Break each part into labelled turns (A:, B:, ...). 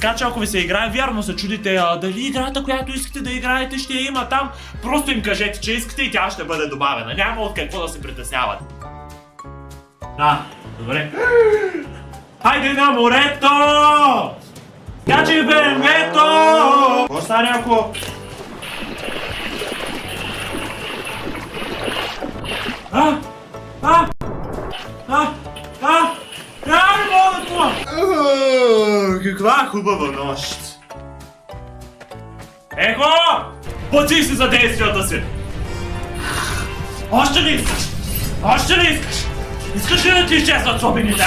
A: Така че ако ви се играе, вярно се чудите дали играта, която искате да играете, ще я има там, просто им кажете, че искате и тя ще бъде добавена. Няма от какво да се притеснявате. Добре. Хайде на морето! Скачай в БМВ-то! Какво стане ако... Не мога да това! Каква хубава нощ! Ехо! Плати си за действията си! Още ли искаш? Още ли искаш? Искаш ли да ти изчезват слабините,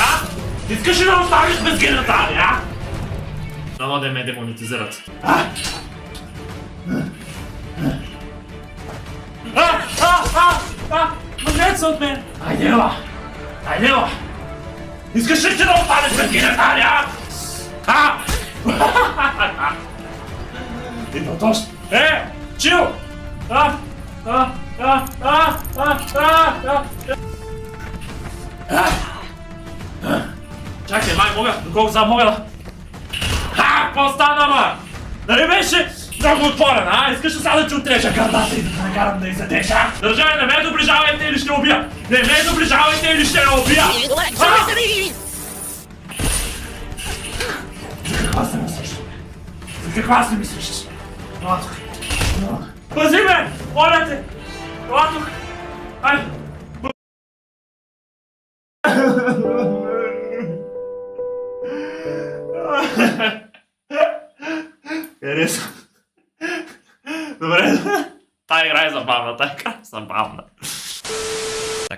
A: Искаш ли да оставиш без генитали, Дано да ме демонетизират. Мъжете са от мен! Айде, ела! Айде, ела! Искаш ли ти да останеш без генитали, Идва точно! Чил! Чакай, май мога, доколко съм мога да... Какво стана, Нали беше много отворен, Искаш ли сега да ти отрежа гърдата и да те накарам да изядеш, Държаве, не ме доближавайте или ще убия! Не ме доближавайте или ще я убия! За каква се мислиш? За каква се мислиш? Ела тук. Пази ме! Моля те! Ела тук! Айде! Хареса. Добре. Тая игра е забавна,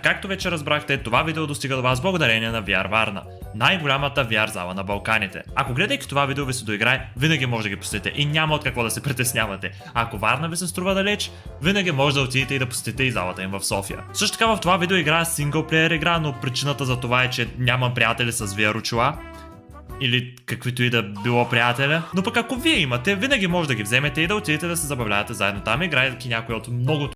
A: Както вече разбрахте, това видео достига до вас благодарение на VR Варна, най-голямата VR зала на Балканите. Ако гледайки това видео ви се доиграе, винаги може да ги посетите и няма от какво да се притеснявате. Ако Варна ви се струва далеч, винаги може да отидете и да посетите и залата им в София. Също така в това видео играя синглплеер игра, но причината за това е, че нямам приятели с VR очила. Или каквито и да било приятеля. Но пък ако вие имате, винаги може да ги вземете и да отидете да се забавлявате заедно там, играйки някой от многото